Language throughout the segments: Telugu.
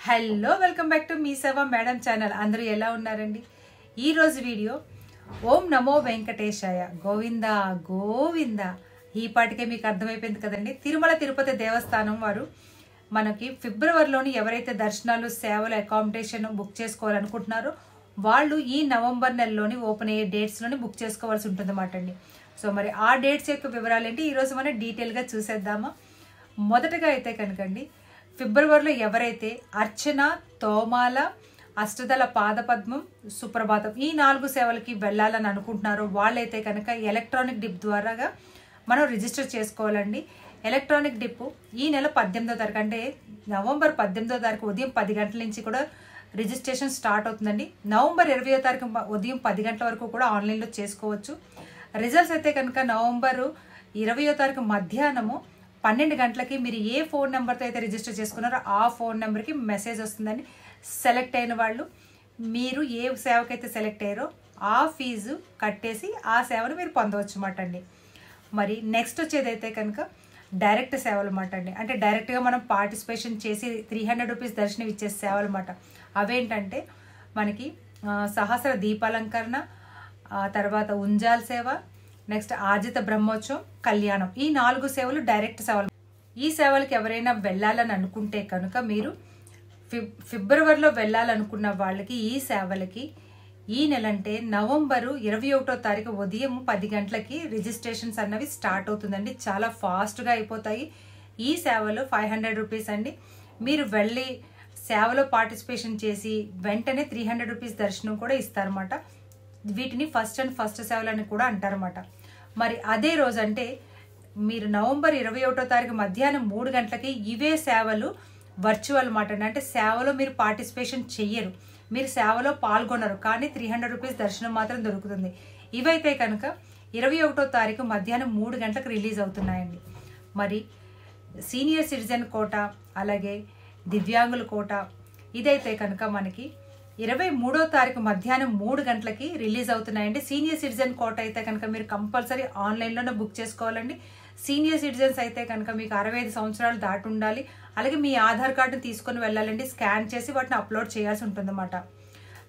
Hello welcome back to me సేవ మేడం ఛానల్. అందరూ ఎలా ఉన్నారండి? ఈరోజు వీడియో ఓం నమో వెంకటేశాయ గోవింద గోవింద. ఈ పాటికే మీకు అర్థమైపోయింది కదండి. తిరుమల తిరుపతి దేవస్థానం వారు మనకి ఫిబ్రవరిలోని ఎవరైతే దర్శనాలు సేవలు అకామిడేషన్ బుక్ చేసుకోవాలనుకుంటున్నారో వాళ్ళు ఈ నవంబర్ నెలలోని ఓపెన్ అయ్యే డేట్స్లోని బుక్ చేసుకోవాల్సి ఉంటుంది అన్నమాట అండి. సో మరి ఆ డేట్స్ యొక్క వివరాలు ఏంటి ఈరోజు మనం డీటెయిల్గా చూసేద్దామా. మొదటగా అయితే కనుకండి, ఫిబ్రవరిలో ఎవరైతే అర్చన, తోమాల, అష్టదళ పాదపద్మం, సుప్రభాతం ఈ 4 సేవలకి వెళ్ళాలని అనుకుంటున్నారో వాళ్ళైతే కనుక ఎలక్ట్రానిక్ డిప్ ద్వారాగా మనం రిజిస్టర్ చేసుకోవాలండి. ఎలక్ట్రానిక్ డిప్ ఈ నెల 18వ తారీఖు అంటే నవంబర్ 18వ తారీఖు ఉదయం 10 గంటల నుంచి కూడా రిజిస్ట్రేషన్ స్టార్ట్ అవుతుందండి. నవంబర్ 20వ తారీఖు ఉదయం 10 గంటల వరకు కూడా ఆన్లైన్లో చేసుకోవచ్చు. రిజల్ట్స్ అయితే కనుక నవంబర్ 20వ తారీఖు మధ్యాహ్నము 12 గంటలకి మీరు ఏ ఫోన్ నెంబర్తో అయితే రిజిస్టర్ చేసుకున్నారో ఆ ఫోన్ నెంబర్కి మెసేజ్ వస్తుందండి. సెలెక్ట్ అయిన వాళ్ళు మీరు ఏ సేవకైతే సెలెక్ట్ అయ్యారో ఆ ఫీజు కట్టేసి ఆ సేవను మీరు పొందవచ్చు అన్నమాట అండి. మరి నెక్స్ట్ వచ్చేదైతే కనుక డైరెక్ట్ సేవలు అన్నమాట అండి. అంటే డైరెక్ట్గా మనం పార్టిసిపేషన్ చేసి 300 రూపీస్ దర్శనం ఇచ్చే సేవలు అన్నమాట. అవేంటంటే మనకి సహస్ర దీపాలంకరణ, తర్వాత ఉంజాల్ సేవ, నెక్స్ట్ ఆర్జిత బ్రహ్మోత్సవం, కళ్యాణం ఈ 4 సేవలు డైరెక్ట్ సేవలు. ఈ సేవలకు ఎవరైనా వెళ్ళాలని అనుకుంటే కనుక మీరు ఫిబ్రవరిలో వెళ్ళాలనుకున్న వాళ్ళకి ఈ సేవలకి ఈ నెల అంటే నవంబరు 21వ తారీఖు ఉదయం 10 గంటలకి రిజిస్ట్రేషన్స్ అన్నవి స్టార్ట్ అవుతుందండి. చాలా ఫాస్ట్గా అయిపోతాయి. ఈ సేవలు 500 రూపీస్ అండి. మీరు వెళ్ళి సేవలో పార్టిసిపేషన్ చేసి వెంటనే 300 రూపీస్ దర్శనం కూడా ఇస్తారన్నమాట. వీటిని ఫస్ట్ సేవలు అని కూడా అంటారన్నమాట. మరి అదే రోజు అంటే మీరు నవంబర్ 21వ తారీఖు మధ్యాహ్నం 3 గంటలకి ఇవే సేవలు వర్చువల్ మాట. అంటే సేవలో మీరు పార్టిసిపేషన్ చెయ్యరు, మీరు సేవలో పాల్గొనరు, కానీ 300 రూపీస్ దర్శనం మాత్రం దొరుకుతుంది. ఇవైతే కనుక 21వ తారీఖు మధ్యాహ్నం 3 గంటలకు రిలీజ్ అవుతున్నాయండి. మరి సీనియర్ సిటిజన్ కోట, అలాగే దివ్యాంగుల కోట ఇదైతే కనుక మనకి 23వ తారీఖు మధ్యాహ్నం 3 గంటలకి రిలీజ్ అవుతున్నాయండి. సీనియర్ సిటిజన్ కోట అయితే కనుక మీరు కంపల్సరీ ఆన్లైన్లోనే బుక్ చేసుకోవాలండి. సీనియర్ సిటిజన్స్ అయితే కనుక మీకు 65 సంవత్సరాలు దాటి ఉండాలి. అలాగే మీ ఆధార్ కార్డుని తీసుకొని వెళ్ళాలండి. స్కాన్ చేసి వాటిని అప్లోడ్ చేయాల్సి ఉంటుందన్నమాట.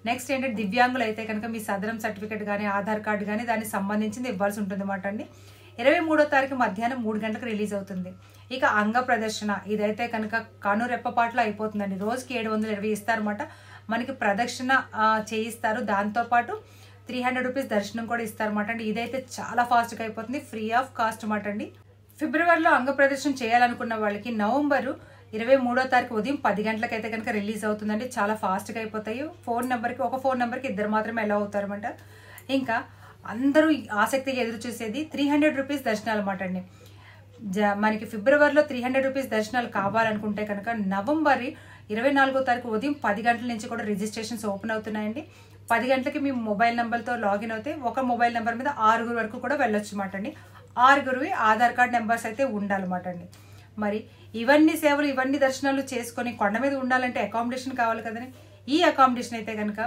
నెక్స్ట్ ఏంటంటే దివ్యాంగులు అయితే కనుక మీ సదరం సర్టిఫికేట్ కానీ ఆధార్ కార్డు కానీ దానికి సంబంధించింది ఇవ్వాల్సి ఉంటుందన్నమాట అండి. 23వ తారీఖు మధ్యాహ్నం 3 గంటలకు రిలీజ్ అవుతుంది. ఇక అంగ ప్రదర్శన ఇదైతే కనుక కనురెప్పపాట్లో అయిపోతుందండి. రోజుకి 720 ఇస్తారన్నమాట. మనకి ప్రదక్షిణ చేయిస్తారు, దాంతోపాటు 300 రూపీస్ దర్శనం కూడా ఇస్తారన్నమాట అండి. ఇదైతే చాలా ఫాస్ట్గా అయిపోతుంది, ఫ్రీ ఆఫ్ కాస్ట్ అన్నమాట అండి. ఫిబ్రవరిలో అంగ ప్రదర్శన చేయాలనుకున్న వాళ్ళకి నవంబరు 23వ తారీఖు ఉదయం 10 గంటలకైతే కనుక రిలీజ్ అవుతుందండి. చాలా ఫాస్ట్గా అయిపోతాయి. ఒక ఫోన్ నెంబర్కి 2 మాత్రమే ఎలా అవుతారన్నమాట. ఇంకా అందరూ ఆసక్తిగా ఎదురు చూసేది 300 రూపీస్ దర్శనాలు అన్నమాట అండి. మనకి ఫిబ్రవరిలో 300 రూపీస్ దర్శనాలు కావాలనుకుంటే కనుక నవంబర్ 24వ తారీఖు ఉదయం 10 గంటల నుంచి కూడా రిజిస్ట్రేషన్స్ ఓపెన్ అవుతున్నాయండి. 10 గంటలకి మీ మొబైల్ నెంబర్తో లాగిన్ అవుతే ఒక మొబైల్ నెంబర్ మీద 6 వరకు కూడా వెళ్ళొచ్చు అన్నమాట అండి. 6 ఆధార్ కార్డ్ నెంబర్స్ అయితే ఉండాలన్నమాట అండి. మరి ఇవన్నీ సేవలు ఇవన్నీ దర్శనాలు చేసుకొని కొండ మీద ఉండాలంటే అకామిడేషన్ కావాలి కదండి. ఈ అకామిడేషన్ అయితే కనుక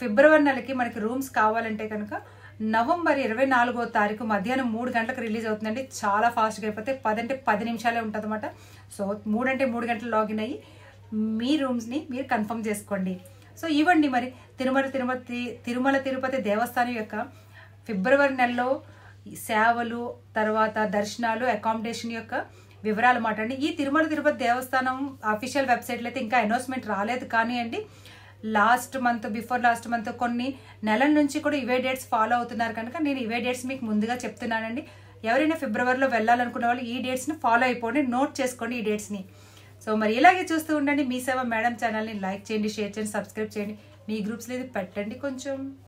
ఫిబ్రవరి నెలకి మనకి రూమ్స్ కావాలంటే కనుక నవంబర్ 24వ తారీఖు మధ్యాహ్నం 3 గంటలకు రిలీజ్ అవుతుందండి. చాలా ఫాస్ట్గా అయిపోతే 10 అంటే 10 నిమిషాలే ఉంటుంది అన్నమాట. సో 3 అంటే 3 గంటలు లాగిన్ అయ్యి మీ రూమ్స్ని మీరు కన్ఫర్మ్ చేసుకోండి. సో ఇవ్వండి మరి తిరుమల తిరుపతి దేవస్థానం యొక్క ఫిబ్రవరి నెలలో సేవలు, తర్వాత దర్శనాలు, అకామిడేషన్ యొక్క వివరాలు మాట అండి. ఈ తిరుమల తిరుపతి దేవస్థానం అఫీషియల్ వెబ్సైట్లో అయితే ఇంకా అనౌన్స్మెంట్ రాలేదు, కానీ అండి బిఫోర్ లాస్ట్ మంత్ కొన్ని నెలల నుంచి కూడా ఇవే డేట్స్ ఫాలో అవుతున్నారు కనుక నేను ఇవే డేట్స్ మీకు ముందుగా చెప్తున్నానండి. ఎవరైనా ఫిబ్రవరిలో వెళ్ళాలనుకున్న వాళ్ళు ఈ డేట్స్ని ఫాలో అయిపోండి, నోట్ చేసుకోండి ఈ డేట్స్ని. సో మరి ఇలాగే చూస్తూ ఉండండి మీ సేవ మేడం ఛానల్ని. లైక్ చేయండి, షేర్ చేయండి, సబ్స్క్రైబ్ చేయండి. మీ గ్రూప్స్లో ఇది పెట్టండి కొంచెం.